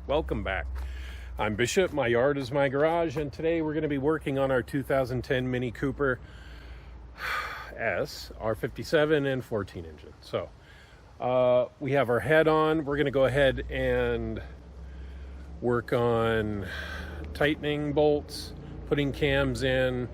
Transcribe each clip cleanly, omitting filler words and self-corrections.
Welcome back. I'm Bishop, my yard is my garage, and today we're going to be working on our 2010 Mini Cooper S R57 N14 engine. So we have our head on. We're going to go ahead and work on tightening bolts, putting cams in,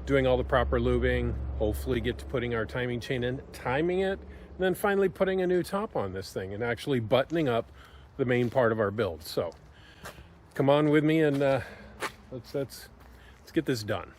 doing all the proper lubing, hopefully get to putting our timing chain in, timing it, and then finally putting a new top on this thing and actually buttoning up the main part of our build. So come on with me and let's get this done.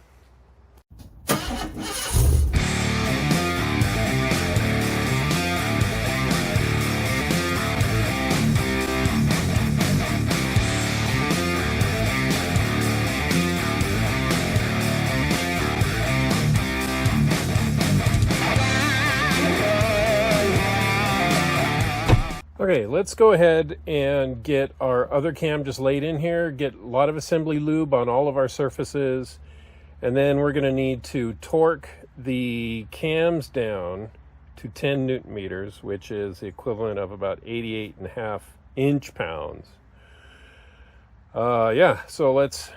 Okay, let's go ahead and get our other cam just laid in here, get a lot of assembly lube on all of our surfaces, and then we're going to need to torque the cams down to 10 Newton meters, which is the equivalent of about 88.5 inch-pounds. Yeah, so let's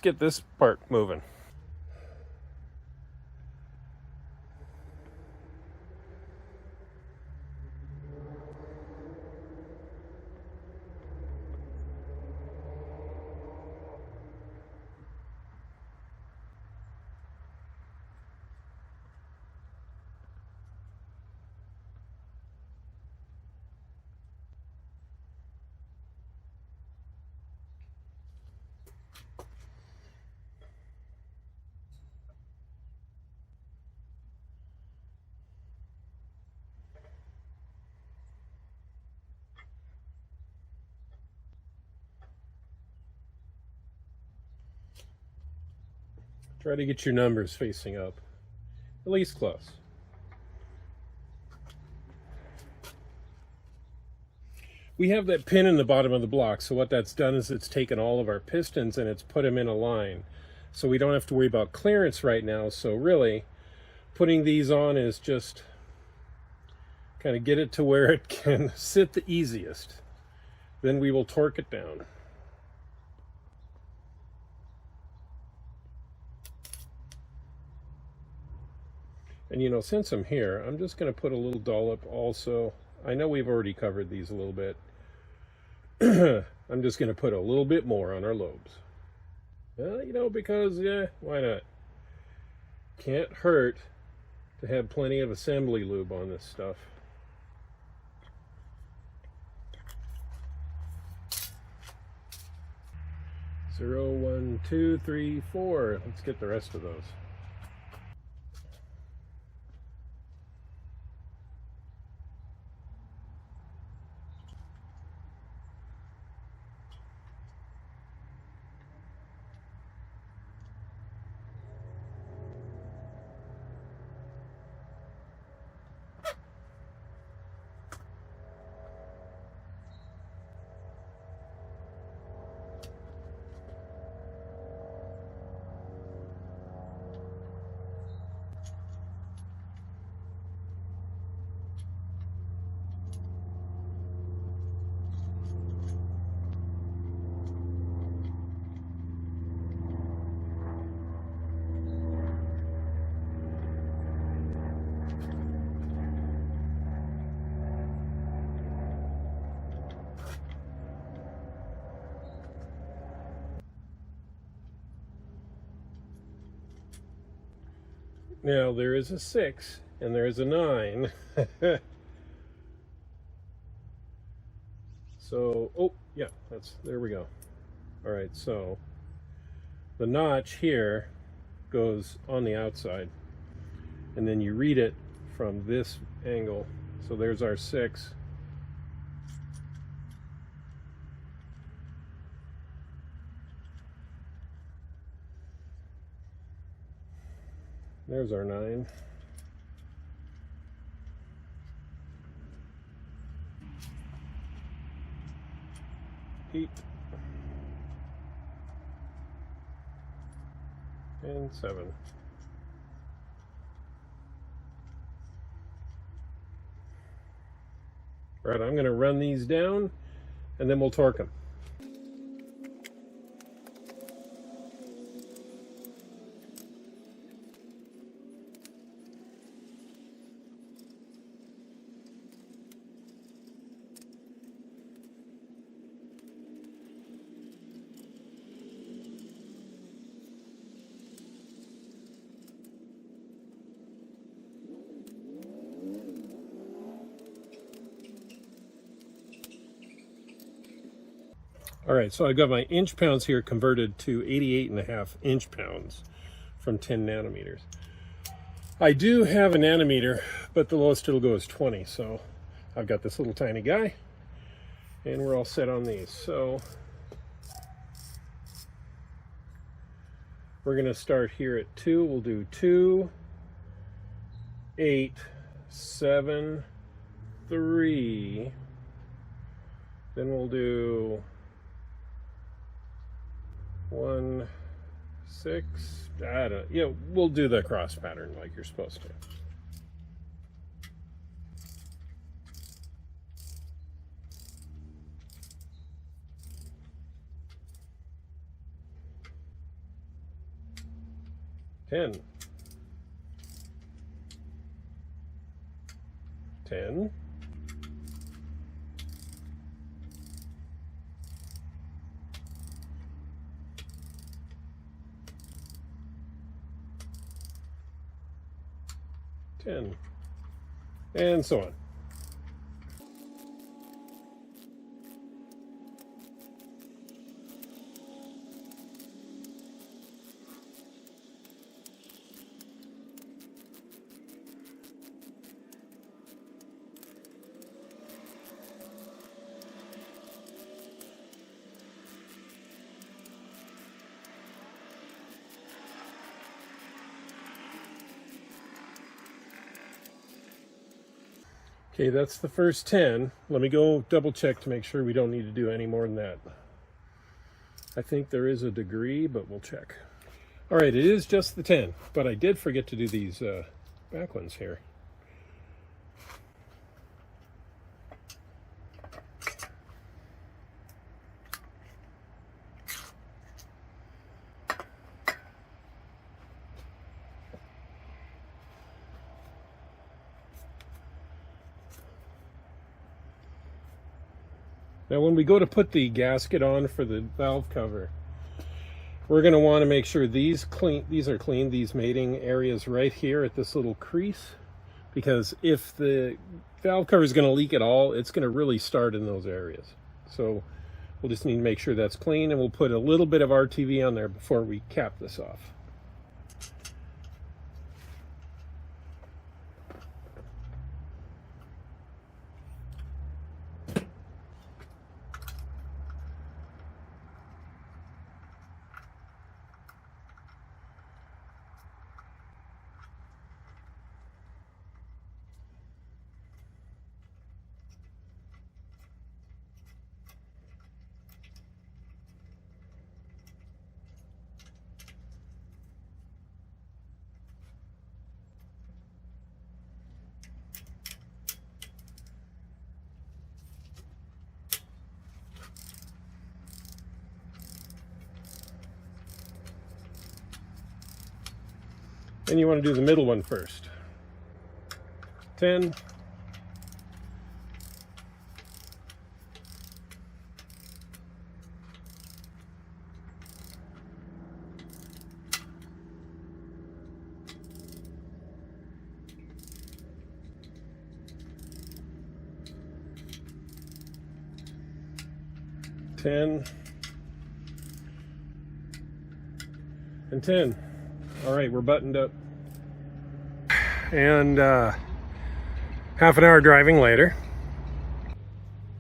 get this part moving. Try to get your numbers facing up, at least close. We have that pin in the bottom of the block, so what that's done is it's taken all of our pistons and it's put them in a line. So we don't have to worry about clearance right now, so really putting these on is just kind of get it to where it can sit the easiest. Then we will torque it down. And you know, since I'm here, I'm just going to put a little dollop also. I know we've already covered these a little bit. I'm just going to put a little bit more on our lobes. You know, because, yeah, why not? Can't hurt to have plenty of assembly lube on this stuff. Zero, 1, 2, 3, 4. Let's get the rest of those. Now there is a 6 and there is a 9. So, oh yeah, there we go. All right, so the notch here goes on the outside, and then you read it from this angle. So there's our 6. There's our 9. Eight. And 7. All right, I'm going to run these down and then we'll torque them. All right, so I've got my inch pounds here converted to 88.5 inch pounds from 10 nanometers. I do have a nanometer, but the lowest it'll go is 20. So I've got this little tiny guy, and we're all set on these. So we're gonna start here at 2. We'll do 2, 8, 7, 3. Then we'll do 1, 6. I don't. Yeah, we'll do the cross pattern like you're supposed to. Ten. 10. 10, and so on. Okay, that's the first 10. Let me go double check to make sure we don't need to do any more than that. I think there is a degree, but we'll check. All right, it is just the 10, but I did forget to do these back ones here. Now when we go to put the gasket on for the valve cover, we're going to want to make sure these are clean, these mating areas right here at this little crease, because if the valve cover is going to leak at all, it's going to really start in those areas. So we'll just need to make sure that's clean, and we'll put a little bit of RTV on there before we cap this off. And you want to do the middle one first. 10. 10. And 10. All right, we're buttoned up. And half an hour driving later,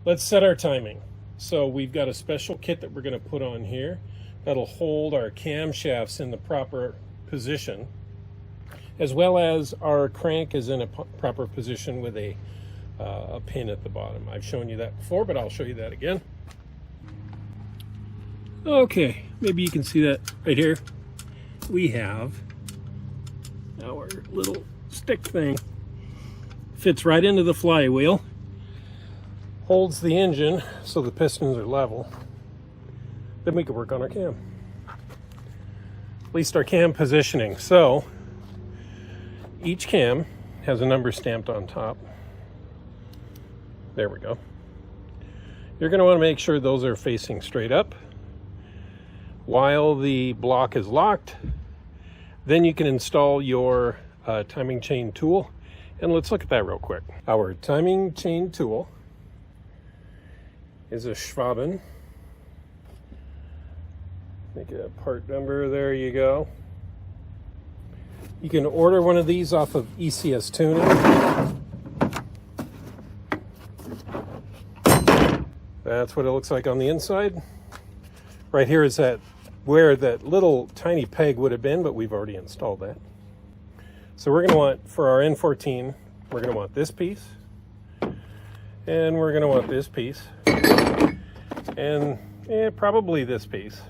let's set our timing. So we've got a special kit that we're going to put on here that'll hold our camshafts in the proper position, as well as our crank is in a proper position with a pin at the bottom. I've shown you that before, but I'll show you that again. Okay, maybe you can see that right here. We have our little stick thing. Fits right into the flywheel, holds the engine so the pistons are level. Then we can work on our cam. At least our cam positioning. So each cam has a number stamped on top. There we go. You're going to want to make sure those are facing straight up while the block is locked. Then you can install your timing chain tool, and let's look at that real quick. Our timing chain tool is a Schwaben Make a part number, there you go. You can order one of these off of ECS Tuner. That's what it looks like on the inside. Right here is that where that little tiny peg would have been, but we've already installed that. So we're going to want, for our N14, we're going to want this piece, and we're going to want this piece, and probably this piece.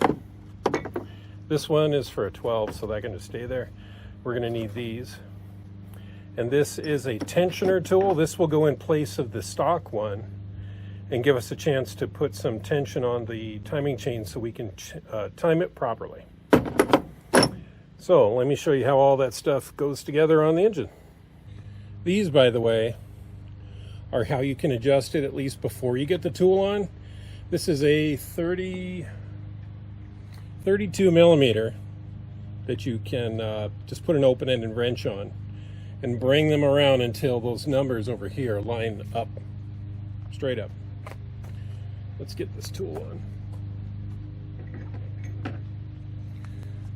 This one is for a 12, so that can just stay there. We're going to need these. And this is a tensioner tool. This will go in place of the stock one and give us a chance to put some tension on the timing chain so we can time it properly. So let me show you how all that stuff goes together on the engine. These, by the way, are how you can adjust it at least before you get the tool on. This is a 32 millimeter that you can just put an open-ended wrench on and bring them around until those numbers over here line up, straight up. Let's get this tool on.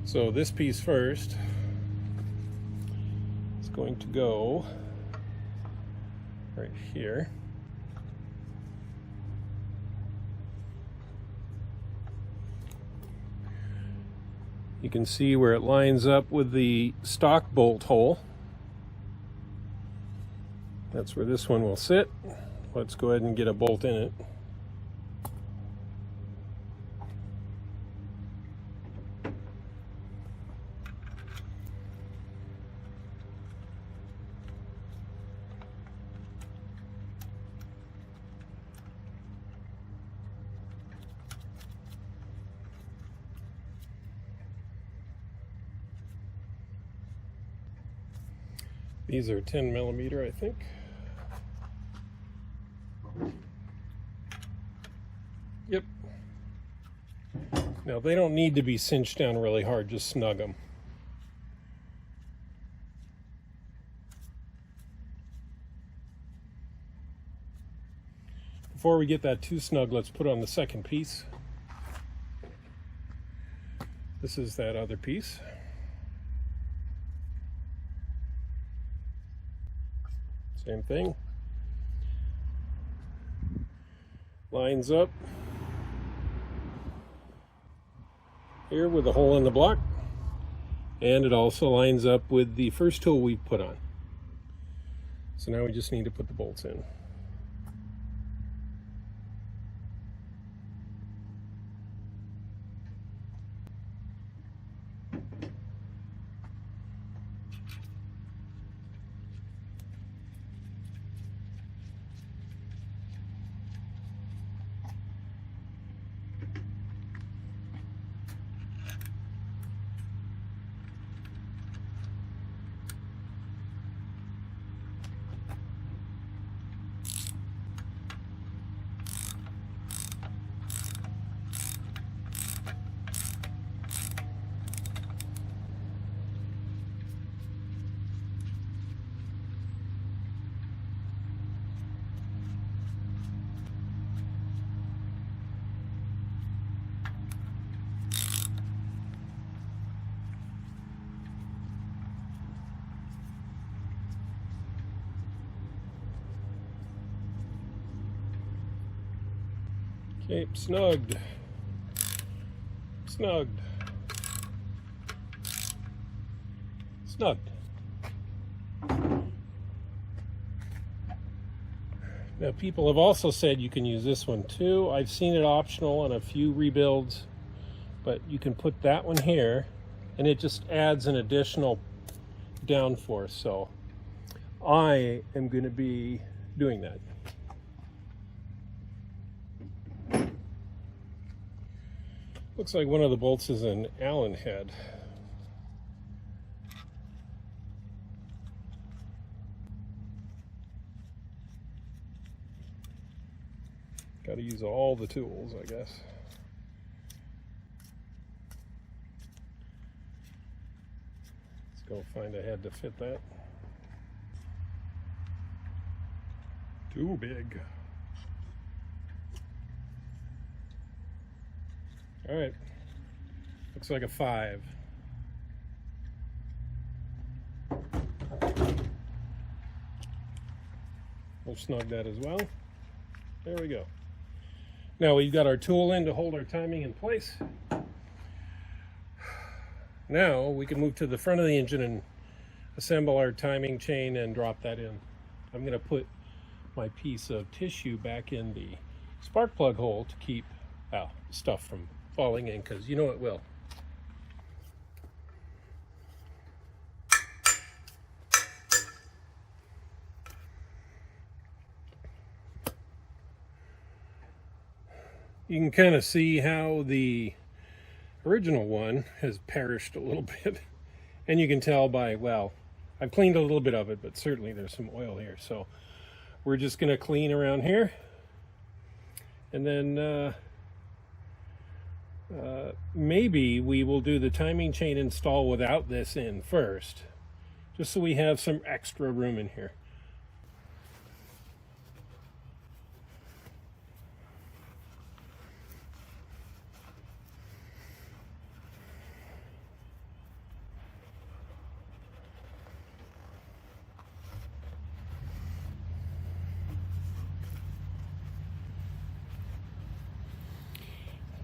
So this piece first is going to go right here. You can see where it lines up with the stock bolt hole. That's where this one will sit. Let's go ahead and get a bolt in it. These are 10 millimeter, I think. Yep. Now they don't need to be cinched down really hard, just snug them. Before we get that too snug, let's put on the second piece. This is that other piece. Same thing. Lines up here with a hole in the block, and it also lines up with the first tool we put on. So now we just need to put the bolts in. Okay, snugged. Snugged. Snugged. Now people have also said you can use this one too. I've seen it optional on a few rebuilds, but you can put that one here and it just adds an additional downforce. So I am going to be doing that. Looks like one of the bolts is an Allen head. Got to use all the tools, I guess. Let's go find a head to fit that. Too big. All right, Looks like a 5. We'll snug that as well. There we go. Now we've got our tool in to hold our timing in place. Now we can move to the front of the engine and assemble our timing chain and drop that in. I'm going to put my piece of tissue back in the spark plug hole to keep stuff from falling in, because you know it will. You can kind of see how the original one has perished a little bit, and you can tell by, well, I've cleaned a little bit of it, but certainly there's some oil here. So we're just going to clean around here, and then maybe we will do the timing chain install without this in first, just so we have some extra room in here.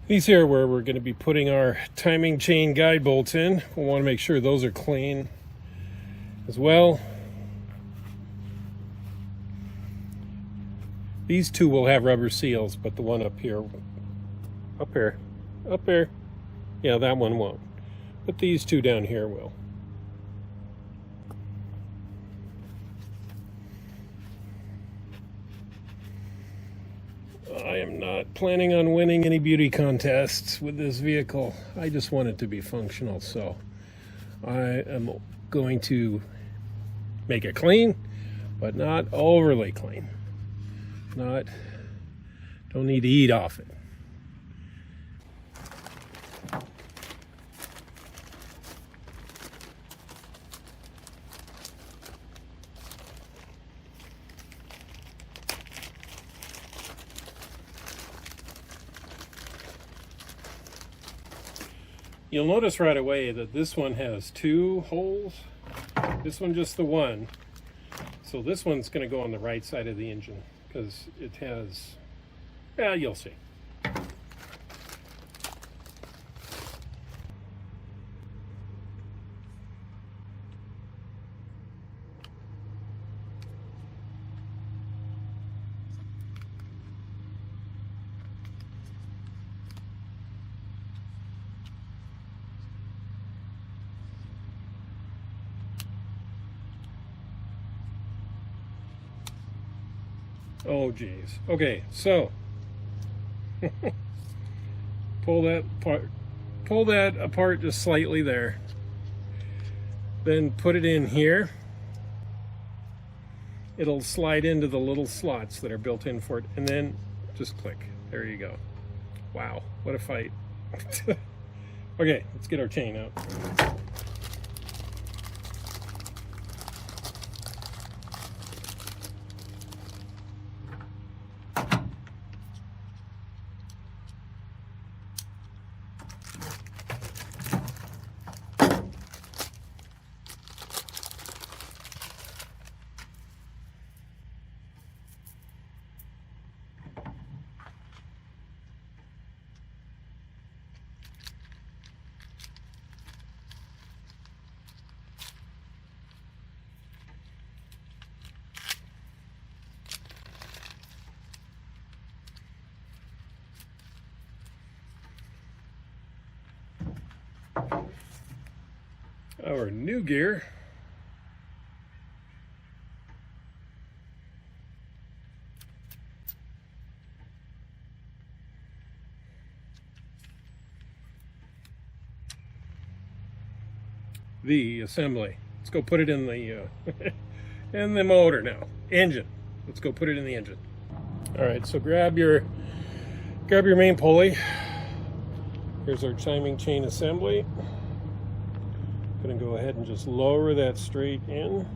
These here are where we're going to be putting our timing chain guide bolts in. We'll want to make sure those are clean as well. These two will have rubber seals, but the one up here, yeah, that one won't. But these two down here will. I am not planning on winning any beauty contests with this vehicle. I just want it to be functional, so I am going to make it clean, but not overly clean. Don't need to eat off it. You'll notice right away that this one has 2 holes. This one just the one. So this one's going to go on the right side of the engine because it has, well, you'll see. Oh geez. Okay, so pull that apart just slightly there. Then put it in here. It'll slide into the little slots that are built in for it, and then just click. There you go. Wow, what a fight. Okay, let's get our chain out. Our new gear. The assembly. Let's go put it in the in the motor now. Engine. Let's go put it in the engine. All right, so grab your main pulley. Here's our timing chain assembly. Going to go ahead and just lower that straight in,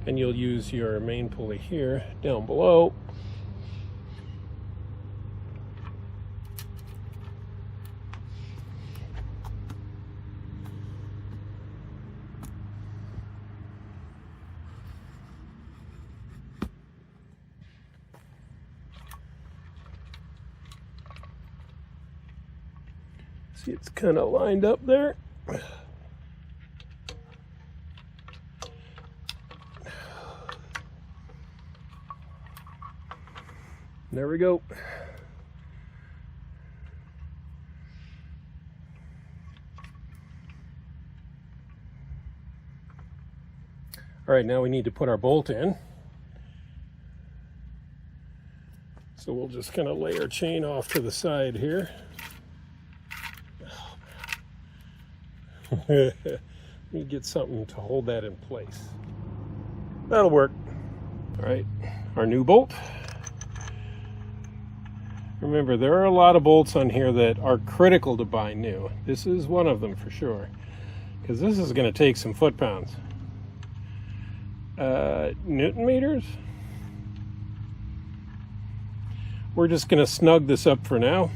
and you'll use your main pulley here down below. See, it's kind of lined up there. There we go. All right, now we need to put our bolt in. So we'll just kind of lay our chain off to the side here. Let me get something to hold that in place. That'll work. All right, our new bolt. Remember, there are a lot of bolts on here that are critical to buy new. This is one of them for sure, because this is going to take some foot-pounds. Newton meters? We're just going to snug this up for now.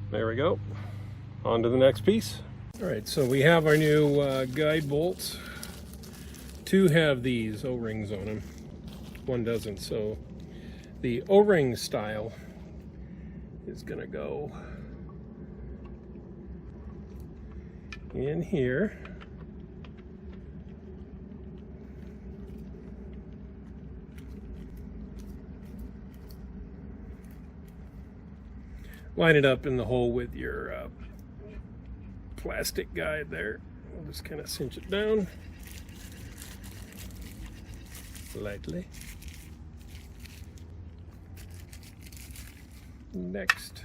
There we go. On to the next piece. All right, so we have our new guide bolts. Two have these O-rings on them. One doesn't, so the O-ring style is gonna go in here. Line it up in the hole with your plastic guide there. We'll just kind of cinch it down lightly. Next.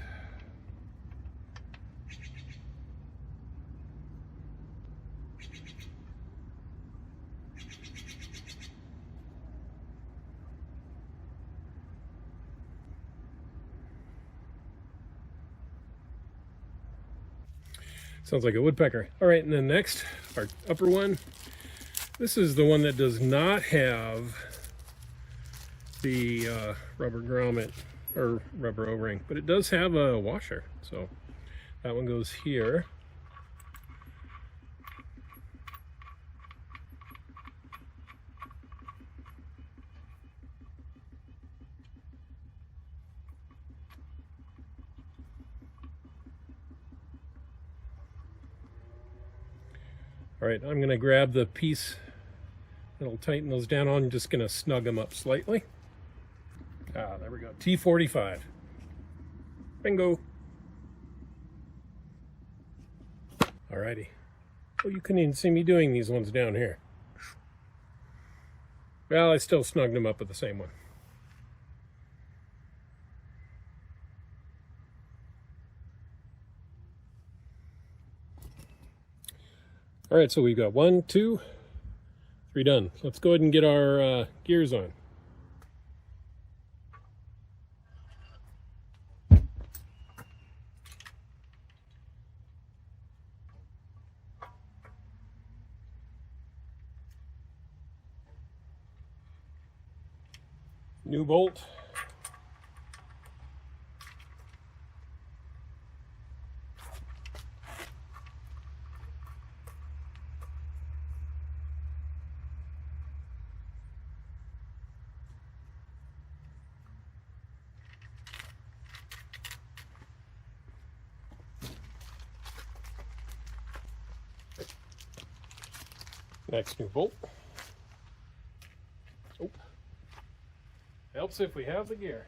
Sounds like a woodpecker. All right, and then next, our upper one. This is the one that does not have the rubber grommet or rubber O-ring, but it does have a washer. So that one goes here. All right, I'm gonna grab the piece that'll tighten those down on. I'm just gonna snug them up slightly. Ah, there we go, T45. Bingo. Alrighty. Oh, you couldn't even see me doing these ones down here. Well, I still snugged them up with the same one. All right, so we've got 1, 2, 3 done. Let's go ahead and get our gears on. New bolt. Next new bolt. Oh. Helps if we have the gear.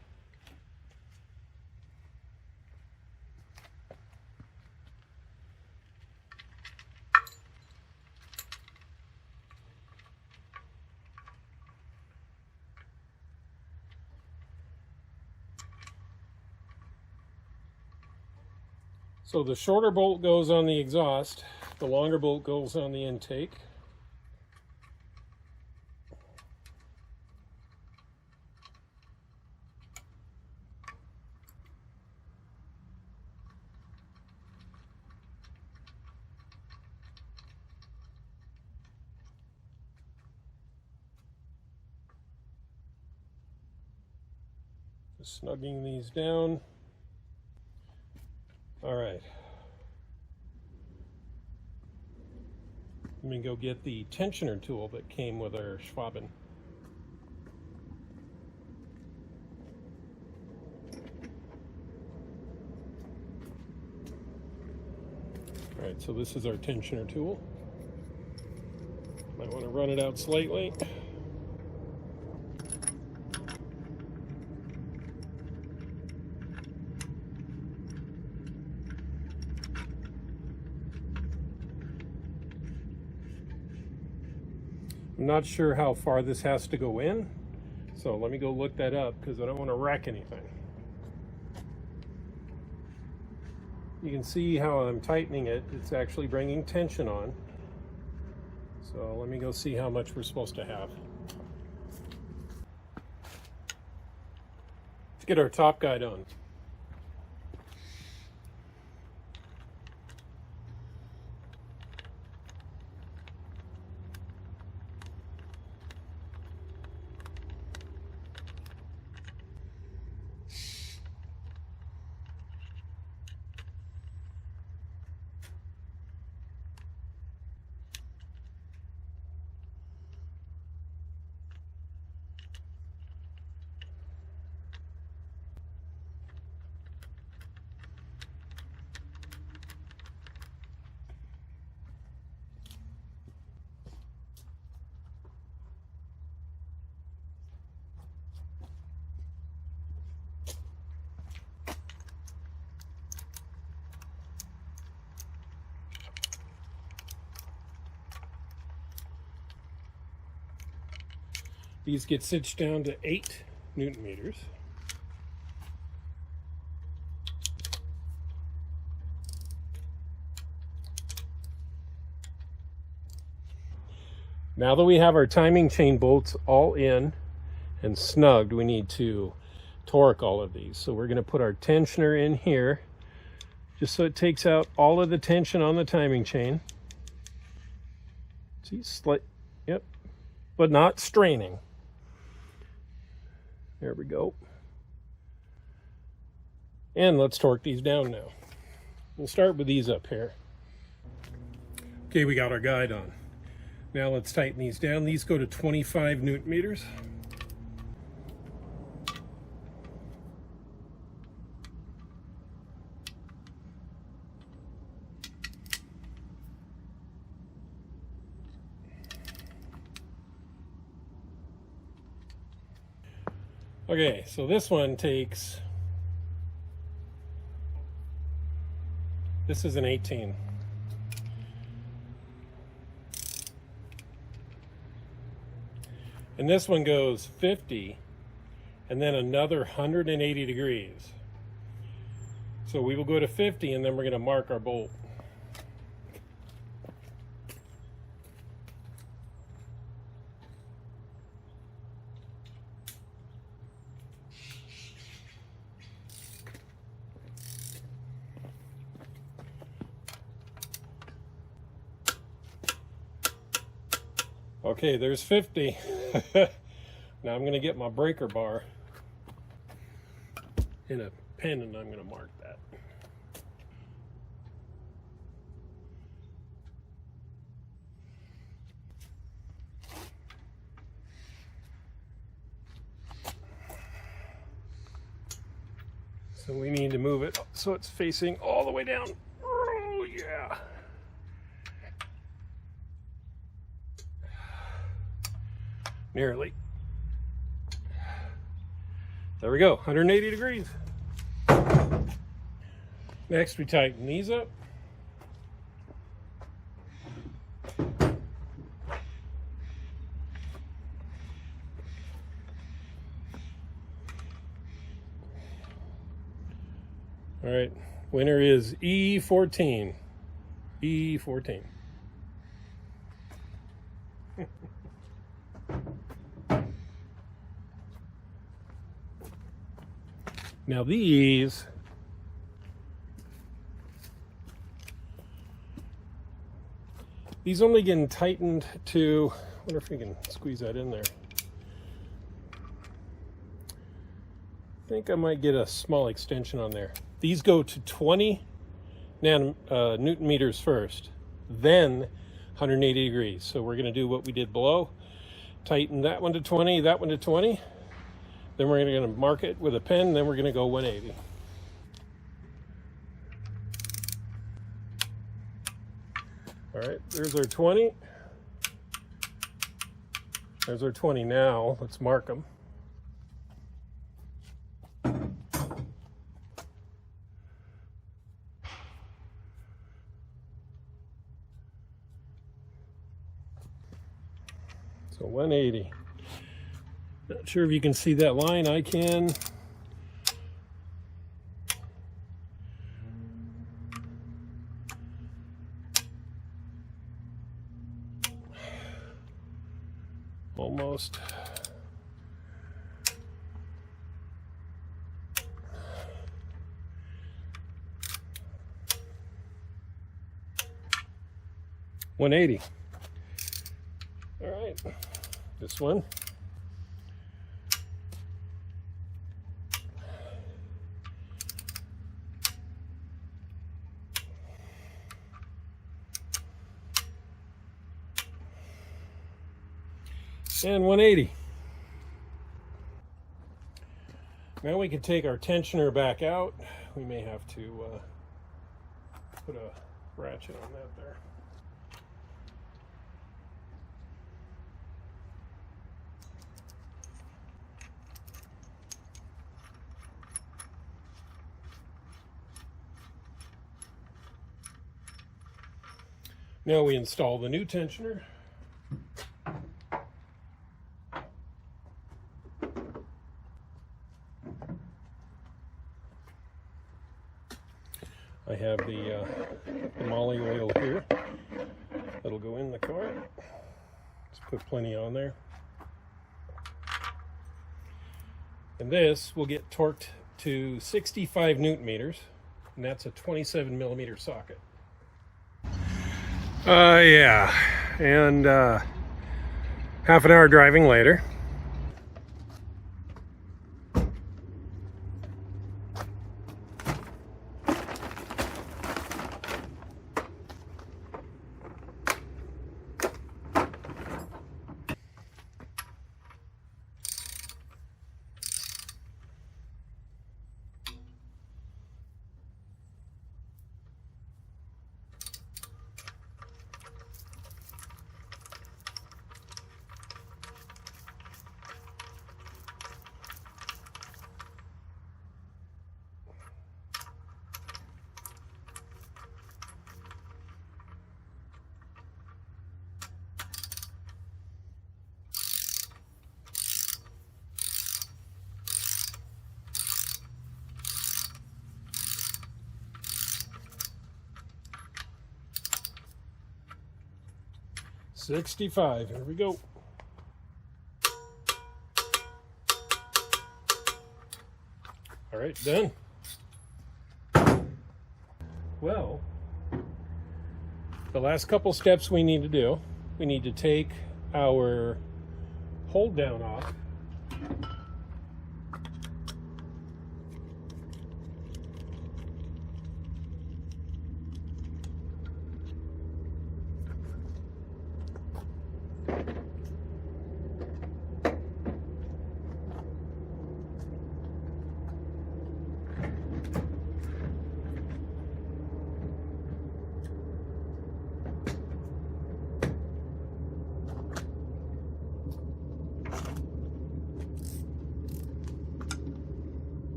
So the shorter bolt goes on the exhaust, the longer bolt goes on the intake. Just snugging these down. All right. Let me go get the tensioner tool that came with our Schwaben. All right, so this is our tensioner tool. Might want to run it out slightly. I'm not sure how far this has to go in, so let me go look that up because I don't want to wreck anything. You can see how I'm tightening it. It's actually bringing tension on. So let me go see how much we're supposed to have. Let's get our top guide on. These get cinched down to 8 Newton meters. Now that we have our timing chain bolts all in and snugged, we need to torque all of these. So we're going to put our tensioner in here, just so it takes out all of the tension on the timing chain. See, yep, but not straining. There we go. And let's torque these down now. We'll start with these up here. Okay, we got our guide on. Now let's tighten these down. These go to 25 Newton meters. Okay, so this one takes, this is an 18. And this one goes 50 and then another 180 degrees. So we will go to 50 and then we're going to mark our bolt. Okay, there's 50. Now I'm going to get my breaker bar in a pen and I'm going to mark that. So we need to move it so it's facing all the way down. Oh yeah. Nearly. There we go, 180 degrees. Next, we tighten these up. All right, winner is E14. E14. Now these only get tightened to, I wonder if we can squeeze that in there. think I might get a small extension on there. These go to 20 newton meters first, then 180 degrees. So we're going to do what we did below. Tighten that one to 20, that one to 20. Then we're going to mark it with a pen, then we're going to go 180. All right, there's our 20. There's our 20 now. Let's mark them. So 180. Not sure if you can see that line. I can. Almost. $180. All right, this one. And 180. Now we can take our tensioner back out. We may have to put a ratchet on that there. Now we install the new tensioner. I have the moly oil here. That'll go in the car. Let's put plenty on there. And this will get torqued to 65 newton meters, and that's a 27 millimeter socket. Yeah, and half an hour driving later. $65. Here we go. All right, done. Well, the last couple steps we need to do, we need to take our hold down off.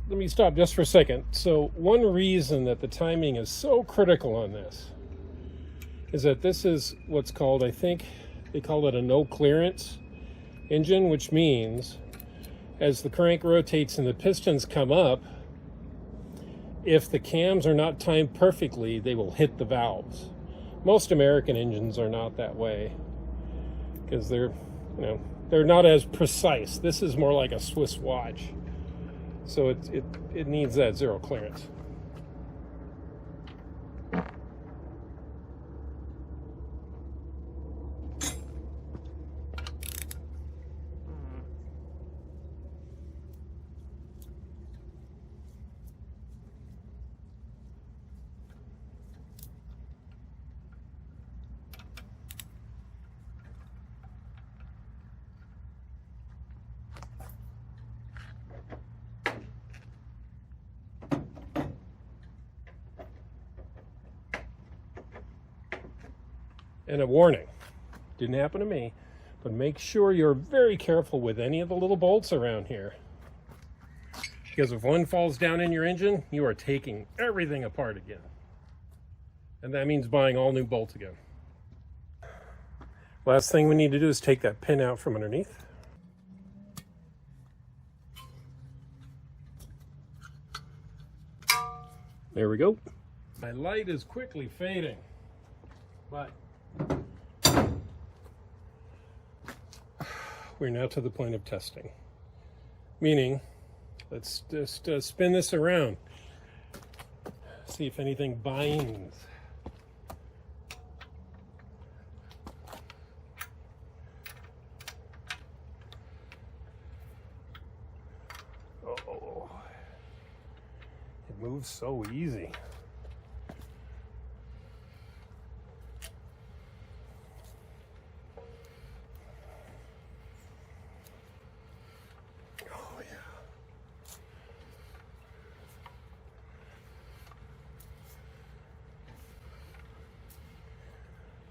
let me stop just for a second. So one reason that the timing is so critical on this is that this is what's called, I think they call it a no clearance engine, which means as the crank rotates and the pistons come up, if the cams are not timed perfectly, they will hit the valves. Most American engines are not that way because they're not as precise. This is more like a Swiss watch. So it needs that zero clearance. And a warning, didn't happen to me, but make sure you're very careful with any of the little bolts around here. Because if one falls down in your engine, you are taking everything apart again. And that means buying all new bolts again. Last thing we need to do is take that pin out from underneath. There we go. My light is quickly fading, but we're now to the point of testing. Meaning, let's just spin this around. See if anything binds. Oh, it moves so easy.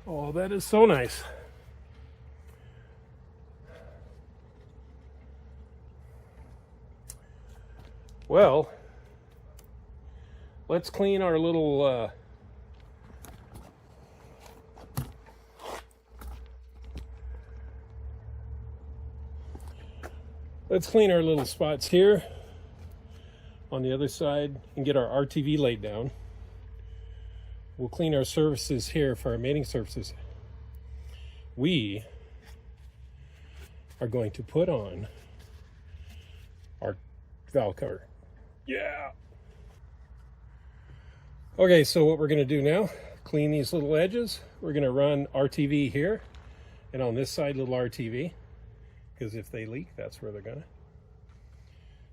Oh, that is so nice. Well, let's clean our little spots here on the other side and get our RTV laid down. We'll clean our surfaces here for our mating surfaces. We are going to put on our valve cover. Yeah! Okay, so what we're going to do now, clean these little edges. We're going to run RTV here, and on this side, little RTV, because if they leak, that's where they're going to.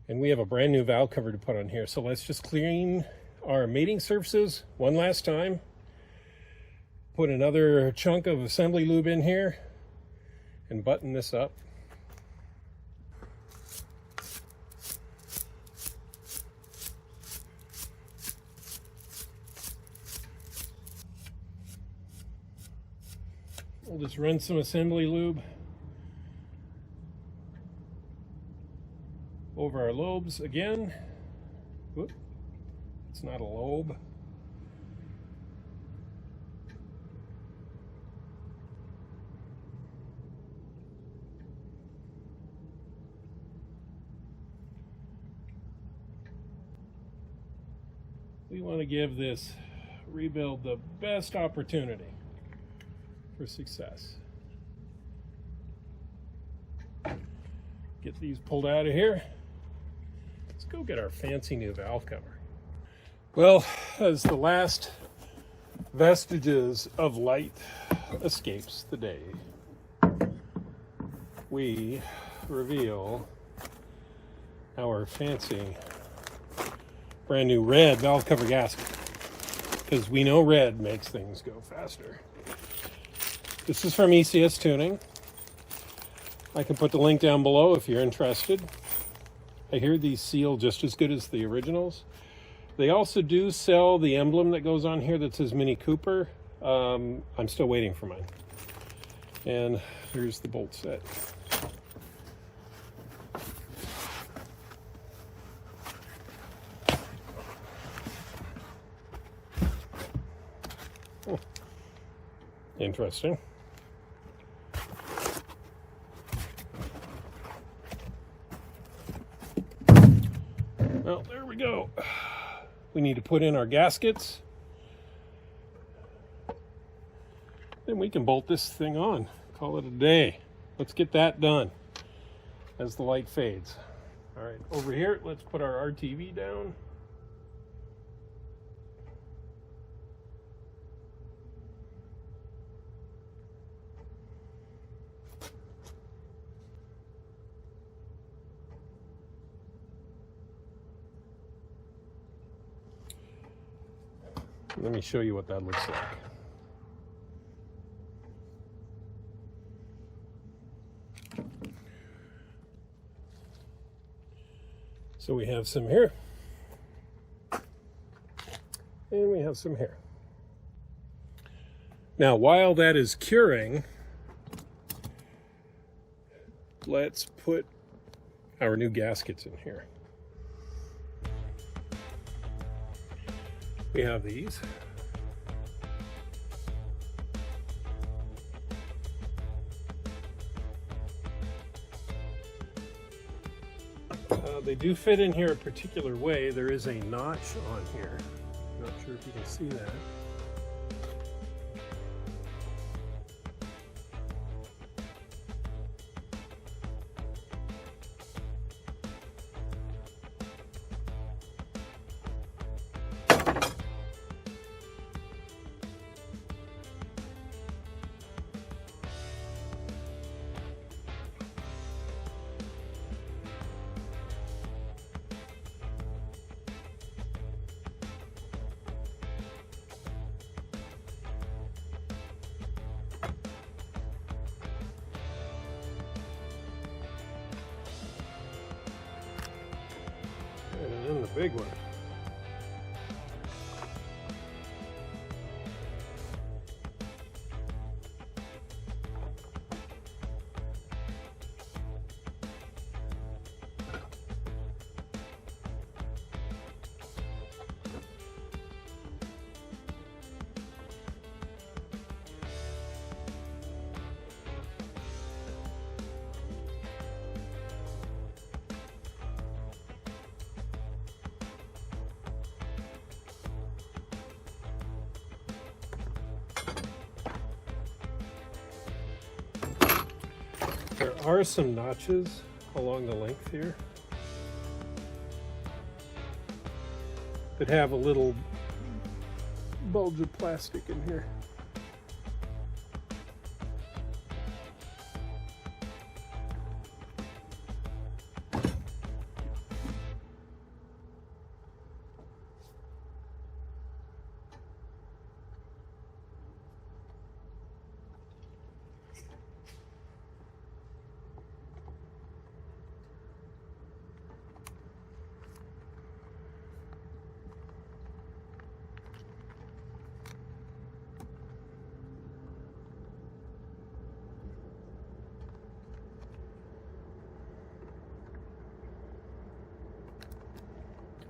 And we have a brand new valve cover to put on here, so let's just clean our mating surfaces one last time. Put another chunk of assembly lube in here and button this up. We'll just run some assembly lube over our lobes again. Whoop. It's not a lobe. We want to give this rebuild the best opportunity for success. Get these pulled out of here. Let's go get our fancy new valve cover. Well, as the last vestiges of light escapes the day, we reveal our fancy brand new red valve cover gasket, because we know red makes things go faster. This is from ECS Tuning. I can put the link down below if you're interested. I hear these seal just as good as the originals. They also do sell the emblem that goes on here that says Mini Cooper. I'm still waiting for mine. And here's the bolt set. Interesting. Well, there we go. We need to put in our gaskets. Then we can bolt this thing on. Call it a day. Let's get that done as the light fades. All right, over here, let's put our RTV down. Let me show you what that looks like. So we have some here, and we have some here. Now, while that is curing, let's put our new gaskets in here. We have these. They do fit in here a particular way. There is a notch on here. Not sure if you can see that. And then the big one. There are some notches along the length here that have a little bulge of plastic in here.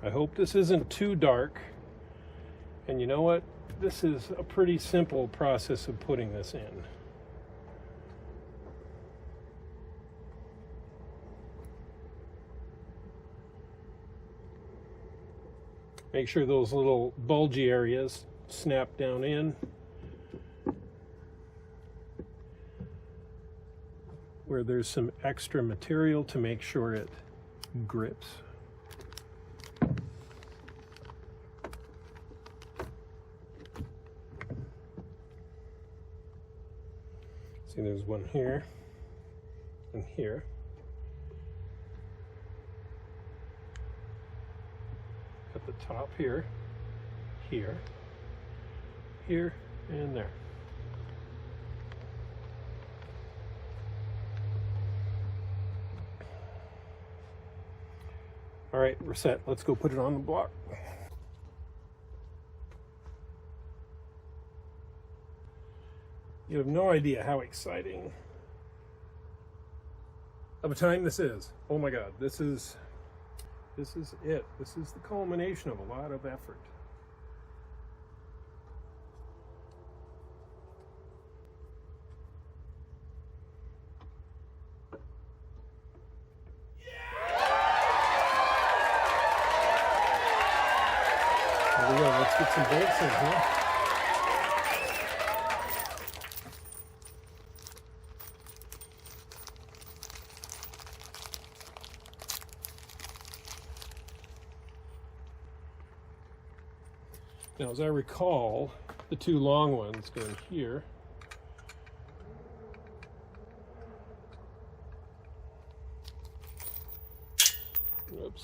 I hope this isn't too dark. And you know what? This is a pretty simple process of putting this in. Make sure those little bulgy areas snap down in. Where there's some extra material to make sure it grips. See, there's one here and here. At the top here, here, here, and there. All right, we're set. Let's go put it on the block. You have no idea how exciting of a time this is. Oh my God, this is it. This is the culmination of a lot of effort. we go. Let's get some bolts in here. Now, as I recall, the two long ones go in here. Oops.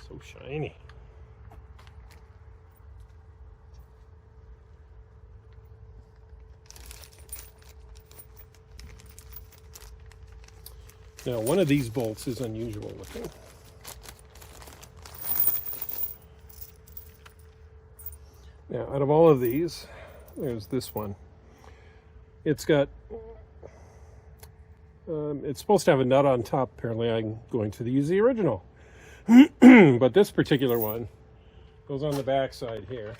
So shiny. Now, one of these bolts is unusual looking. Now, out of all of these, there's this one. It's got, it's supposed to have a nut on top. Apparently, I'm going to use the original. But this particular one goes on the back side here.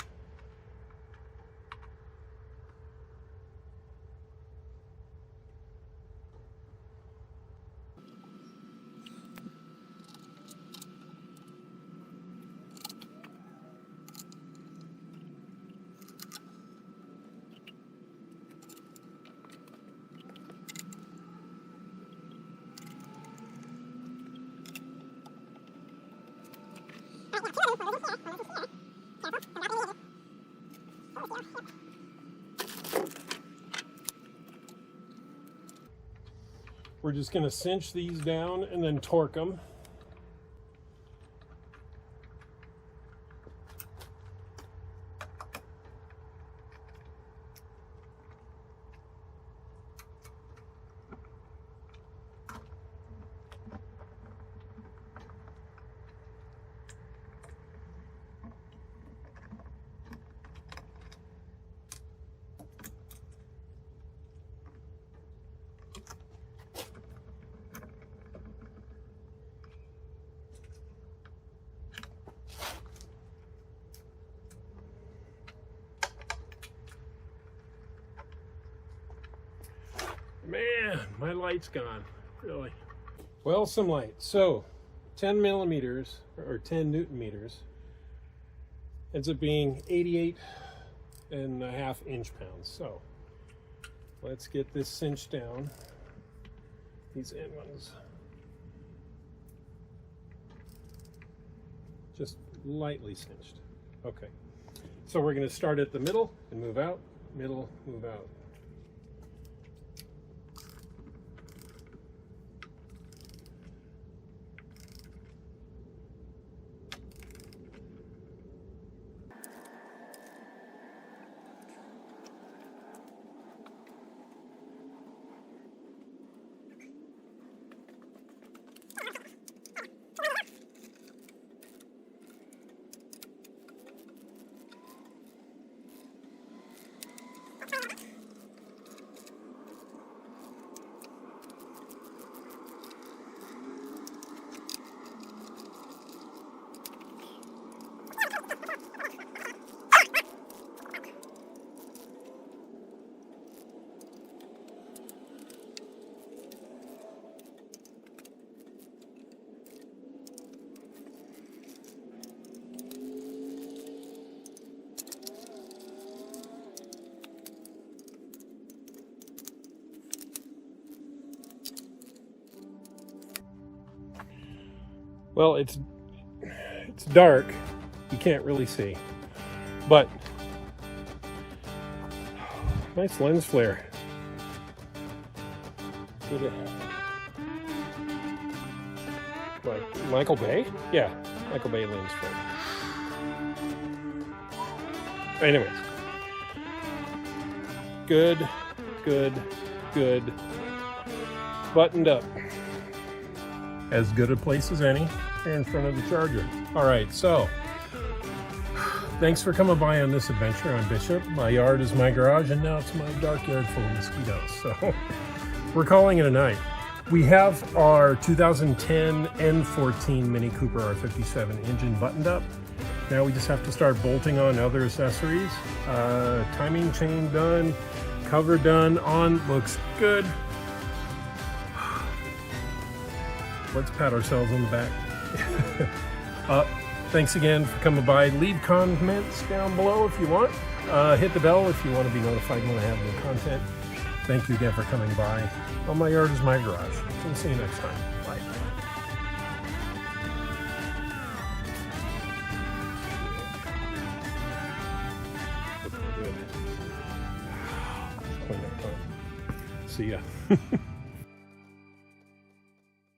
We're just going to cinch these down and then torque them. Man, my light's gone, really. Well, some light. So, 10 millimeters, or 10 Newton meters, ends up being 88.5 inch-pounds. So, let's get this cinched down. These end ones. Just lightly cinched. Okay. So we're going to start at the middle and move out, middle, move out. Well, it's dark, you can't really see, but nice lens flare. Like Michael Bay? Yeah, Michael Bay lens flare. Anyways, good, buttoned up. As good a place as any here in front of the Charger. All right, so thanks for coming by on this adventure on Bishop. My yard is my garage, and now it's my dark yard full of mosquitoes. So we're calling it a night. We have our 2010 N14 Mini Cooper R57 engine buttoned up. Now we just have to start bolting on other accessories. Timing chain done, cover done, on, looks good. Let's pat ourselves on the back. Thanks again for coming by. Leave comments down below if you want. Hit the bell if you want to be notified when I have new content. Thank you again for coming by. All my yard is my garage. So see you next time. Bye. Clean up time. See ya.